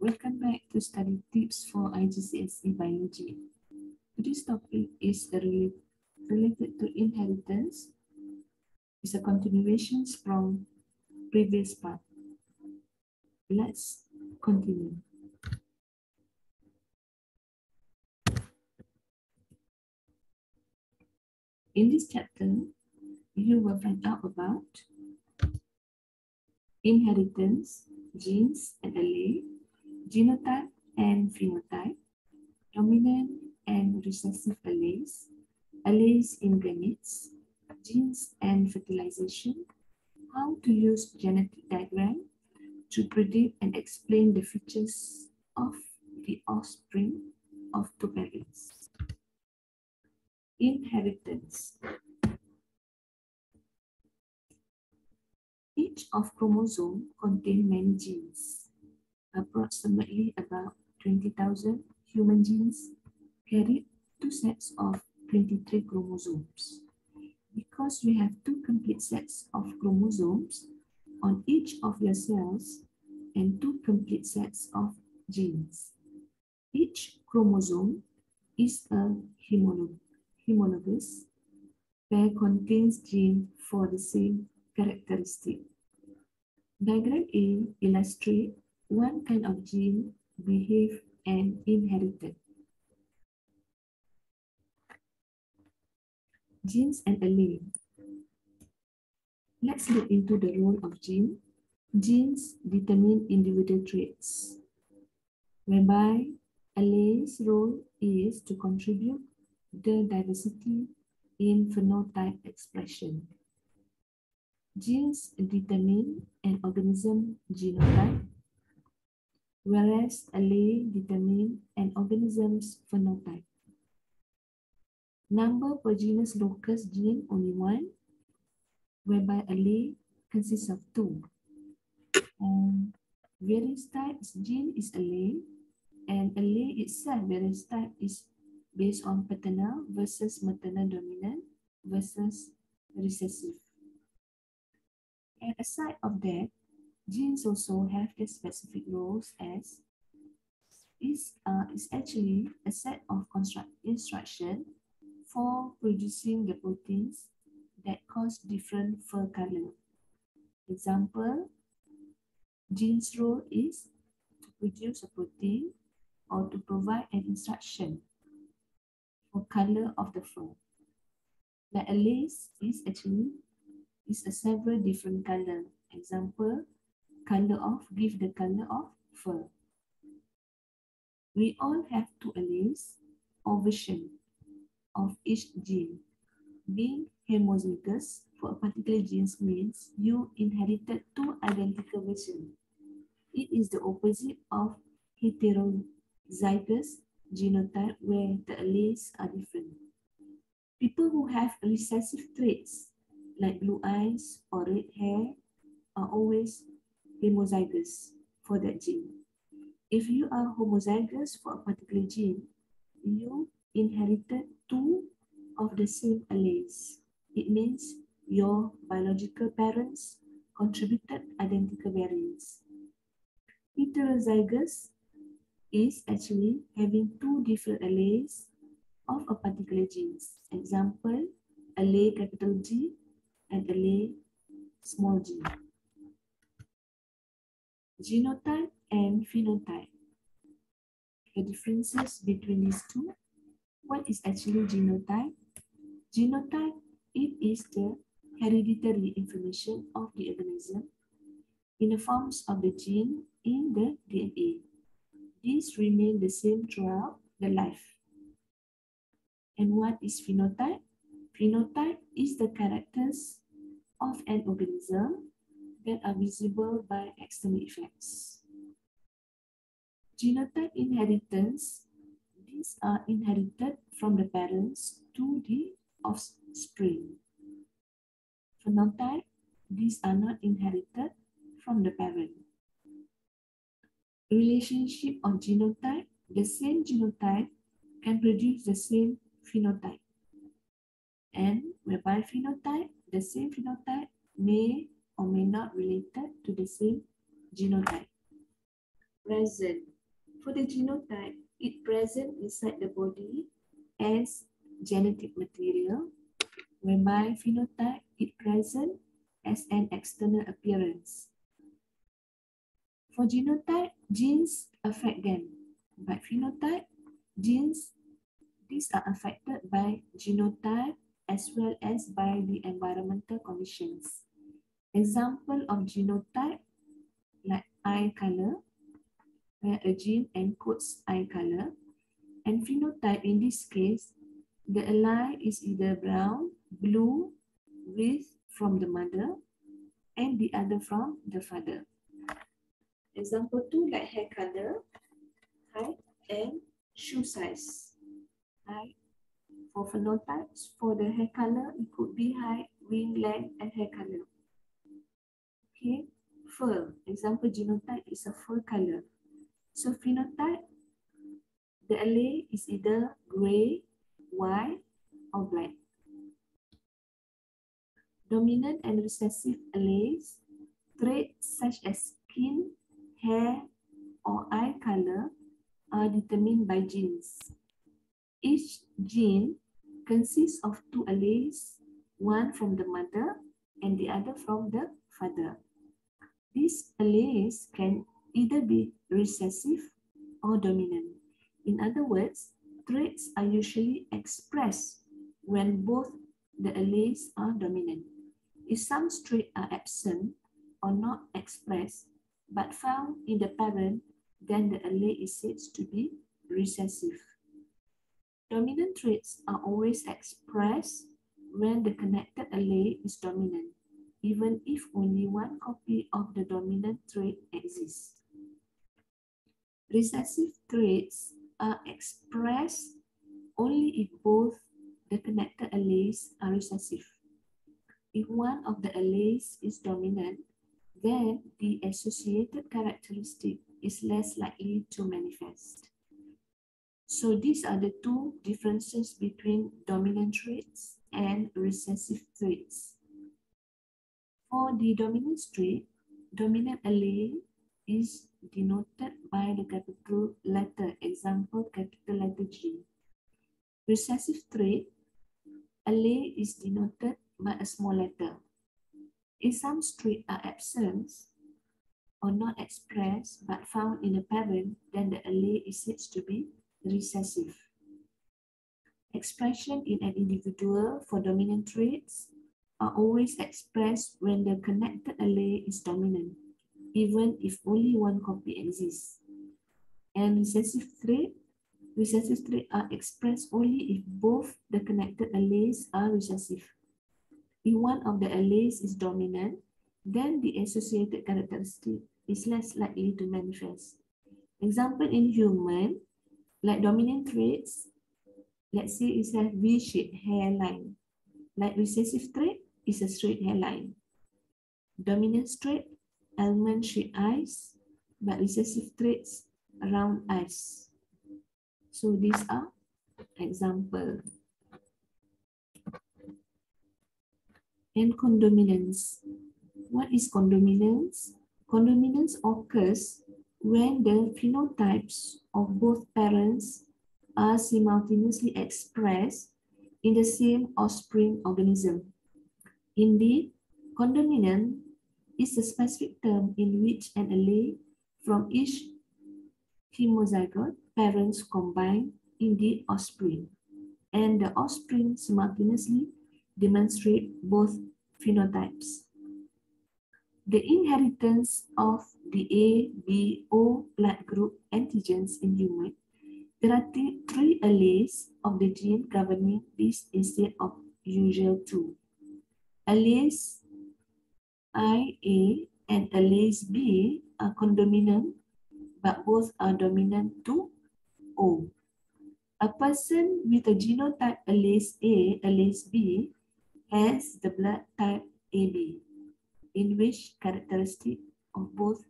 Welcome back to Study Tips for IGCSE Biology. Today's topic is related to inheritance. It's a continuation from previous part. Let's continue. In this chapter, you will find out about inheritance, genes and allele, genotype and phenotype, dominant and recessive alleles, alleles in gametes, genes and fertilization, how to use genetic diagram to predict and explain the features of the offspring of two parents. Inheritance. Each of chromosome contains many genes. Approximately about 20,000 human genes carry two sets of 23 chromosomes. Because we have two complete sets of chromosomes on each of your cells and two complete sets of genes. Each chromosome is a homologous pair contains genes for the same characteristic. Diagram A illustrates one kind of gene behave and inherited. Genes and allele. Let's look into the role of gene. Genes determine individual traits, whereby alleles' role is to contribute the diversity in phenotype expression. Genes determine an organism genotype, whereas allele determine an organism's phenotype. Number per genus locus gene only one, whereby allele consists of two. And various types gene is allele, and allele itself, various type, is based on paternal versus maternal dominant versus recessive. And aside of that, genes also have their specific roles as is actually a set of instruction for producing the proteins that cause different fur color. Example, gene's role is to produce a protein or to provide an instruction for color of the fur. The alleles is actually a several different color. Example, color of, give the color of fur. We all have two alleles or version of each gene. Being homozygous for a particular gene means you inherited two identical versions. It is the opposite of heterozygous genotype where the alleles are different. People who have recessive traits like blue eyes or red hair are always homozygous for that gene. If you are homozygous for a particular gene, you inherited two of the same alleles. It means your biological parents contributed identical variants. Heterozygous is actually having two different alleles of a particular genes. Example, allele capital G and allele small g. Genotype and phenotype. The differences between these two. What is actually genotype? Genotype, it is the hereditary information of the organism in the forms of the gene in the DNA. These remain the same throughout the life. And what is phenotype? Phenotype is the characters of an organism that are visible by external effects. Genotype inheritance, these are inherited from the parents to the offspring. Phenotype, these are not inherited from the parent. Relationship of genotype, the same genotype can produce the same phenotype. And whereby phenotype, the same phenotype may or may not related to the same genotype. Present. For the genotype, it present inside the body as genetic material, whereby phenotype, it present as an external appearance. For genotype, genes affect them, but phenotype, genes, these are affected by genotype as well as by the environmental conditions. Example of genotype, like eye color, where a gene encodes eye color, and phenotype in this case, the allele is either brown, blue, with from the mother, and the other from the father. Example 2, like hair color, height, and shoe size. Height. For phenotypes, for the hair color, it could be height, wing length, and hair color. Okay, fur. Example genotype is a fur color. So phenotype, the allele is either gray, white, or black. Dominant and recessive alleles, traits such as skin, hair, or eye color are determined by genes. Each gene consists of two alleles, one from the mother and the other from the father. These alleles can either be recessive or dominant. In other words, traits are usually expressed when both the alleles are dominant. If some traits are absent or not expressed but found in the parent, then the allele is said to be recessive. Dominant traits are always expressed when the connected allele is dominant, even if only one copy of the dominant trait exists. Recessive traits are expressed only if both the connected alleles are recessive. If one of the alleles is dominant, then the associated characteristic is less likely to manifest. So these are the two differences between dominant traits and recessive traits. For the dominant trait, dominant allele is denoted by the capital letter, example capital letter G. Recessive trait, allele is denoted by a small letter. If some traits are absent or not expressed but found in a parent, then the allele is said to be recessive. Expression in an individual for dominant traits are always expressed when the connected allele is dominant, even if only one copy exists. And recessive traits are expressed only if both the connected alleles are recessive. If one of the alleles is dominant, then the associated characteristic is less likely to manifest. Example in human, like dominant traits, let's say it has V-shaped hairline. Like recessive trait is a straight hairline. Dominant trait, almond-shaped eyes, but recessive traits, round eyes. So these are examples. And condominance. What is condominance? Condominance occurs when the phenotypes of both parents are simultaneously expressed in the same offspring organism. Indeed, condominant is a specific term in which an allele from each homozygote parents combine in the offspring, and the offspring simultaneously demonstrate both phenotypes. The inheritance of the A, B, O blood group antigens in human, there are three alleles of the gene governing this instead of usual two. Alleles IA and alleles B are condominant, but both are dominant to O. A person with a genotype alleles A, alleles B has the blood type AB, in which characteristic of both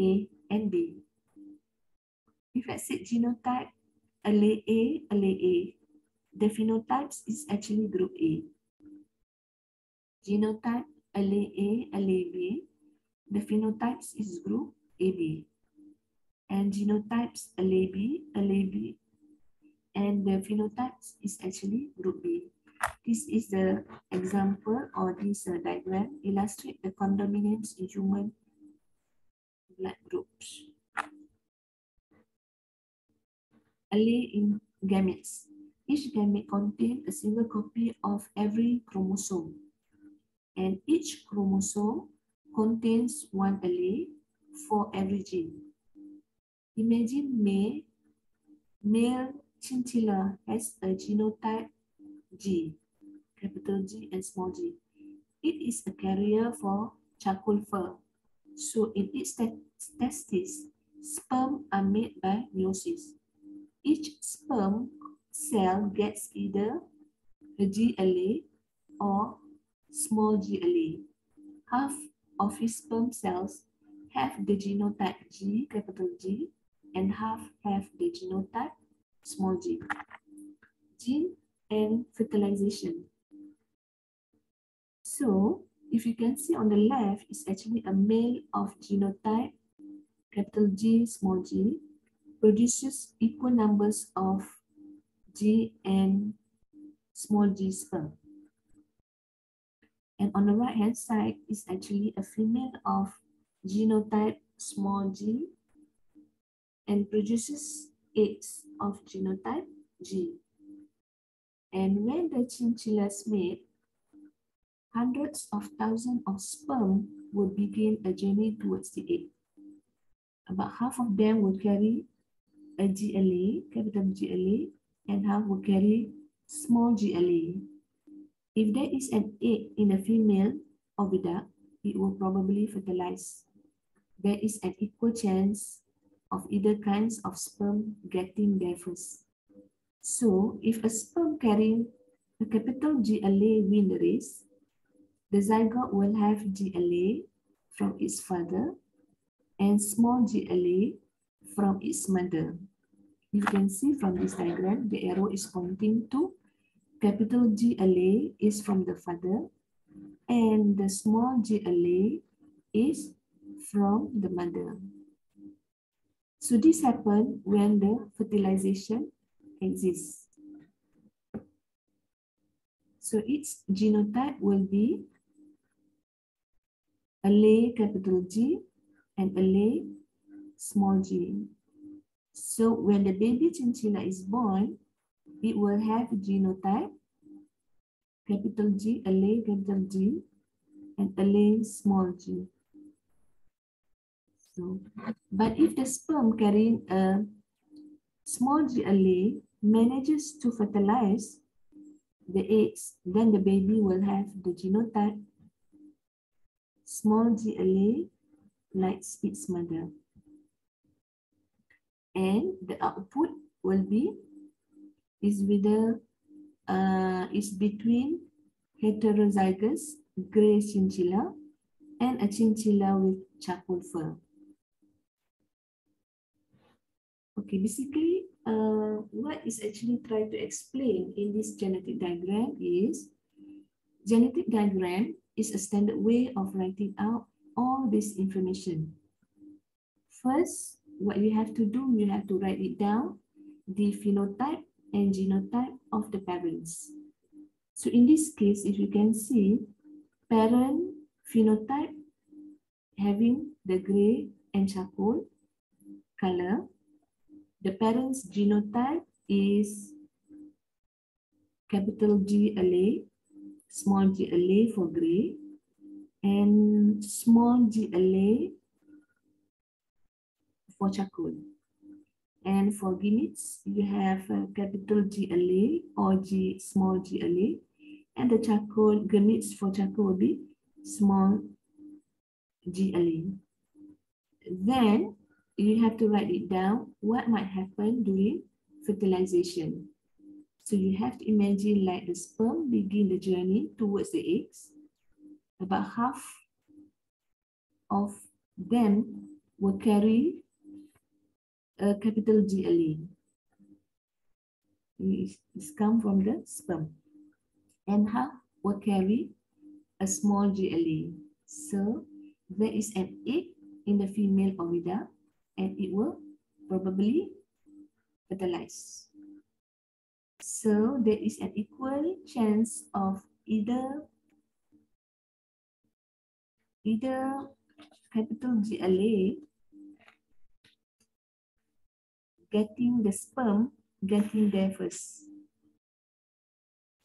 A and B. If I say genotype allele A, the phenotypes is actually group A. Genotype allele A, allele B, the phenotypes is group AB. and genotypes allele B, and the phenotypes is actually group B. This is the example, or this diagram illustrate the codominance in human blood groups. Allele in gametes. Each gamete contains a single copy of every chromosome, and each chromosome contains one allele for every gene. Imagine male chinchilla has a genotype G, capital G and small g. It is a carrier for charcoal fur. So in its testes, sperm are made by meiosis. Each sperm cell gets either a G allele or small g allele. Half of his sperm cells have the genotype G, capital G, and half have the genotype small g. Gene and fertilization. So, if you can see on the left, it's actually a male of genotype capital G, small g, produces equal numbers of G and small g sperm. And on the right hand side is actually a female of genotype small g and produces eggs of genotype G. And when the chinchillas mate, hundreds of thousands of sperm will begin a journey towards the egg. About half of them will carry a G allele, capital G allele, and half will carry small g allele. If there is an egg in a female oviduct, it will probably fertilize. There is an equal chance of either kinds of sperm getting there first. So, if a sperm carrying a capital G allele win the race, the zygote will have G allele from its father and small g allele from its mother. You can see from this diagram, the arrow is pointing to capital G allele is from the father and the small g allele is from the mother. So this happens when the fertilization exists. So its genotype will be allele capital G and allele small g. So when the baby chinchilla is born, it will have genotype capital G, allele capital G, and allele small g. So, but if the sperm carrying a small g allele manages to fertilize the eggs, then the baby will have the genotype small g allele like its mother. And the output will be is between heterozygous gray chinchilla and a chinchilla with charcoal fur. Okay, basically, what is actually trying to explain in this genetic diagram is genetic diagram is a standard way of writing out all this information. First, what you have to do, you have to write it down, the phenotype and genotype of the parents. So in this case, if you can see, parent phenotype having the gray and charcoal color. The parent's genotype is capital G allele, small g allele for gray, and small g allele for charcoal. And for gametes, you have capital G allele or G small g allele, and the charcoal gametes for charcoal will be small g allele. Then you have to write it down what might happen during fertilization. So you have to imagine like the sperm begin the journey towards the eggs. About half of them will carry a capital G allele. It's come from the sperm. And half will carry a small g allele. So there is an egg in the female oviduct and it will probably fertilize. So there is an equal chance of either capital G allele getting the sperm getting there first.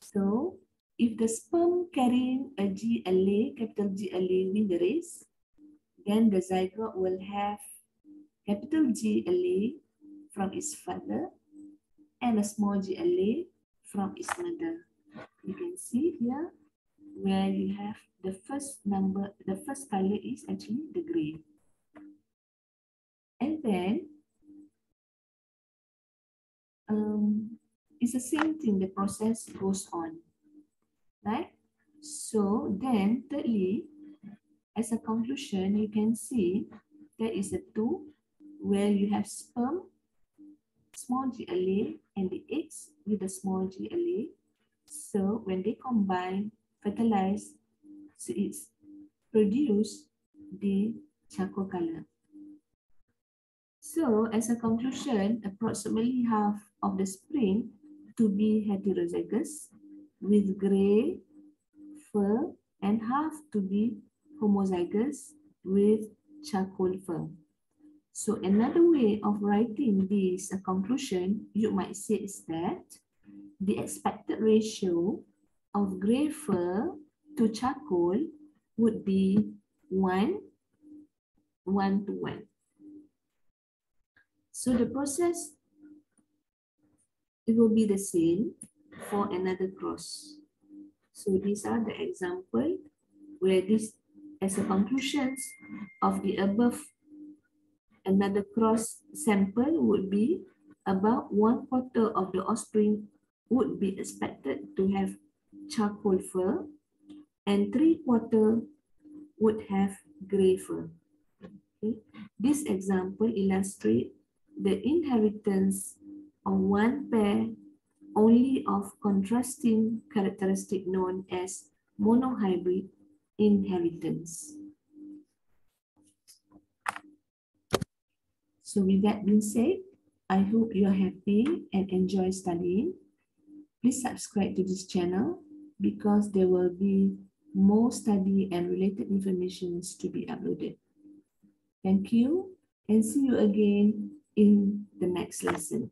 So if the sperm carrying a G allele, capital G allele win the race, then the zygote will have capital G allele from its father and a small g allele from its mother. You can see here where you have the first number, the first color is actually the gray. And then it's the same thing, the process goes on, right? So then thirdly, as a conclusion, you can see there is a 2 where you have sperm, small g allele, and the eggs with the small g allele. So when they combine, fertilize, so it's produce the charcoal color. So as a conclusion, approximately half of the spring to be heterozygous with gray fur and half to be homozygous with charcoal fur. So another way of writing this conclusion, you might say is that the expected ratio of gray fur to charcoal would be 1:1. So the process, it will be the same for another cross. So these are the example where this, as a conclusions of the above, another cross sample would be about 1/4 of the offspring would be expected to have charcoal fur and 3/4 would have gray fur. Okay. This example illustrates the inheritance of one pair only of contrasting characteristic known as monohybrid inheritance. So with that being said, I hope you are happy and enjoy studying. Please subscribe to this channel because there will be more study and related information to be uploaded. Thank you and see you again in the next lesson.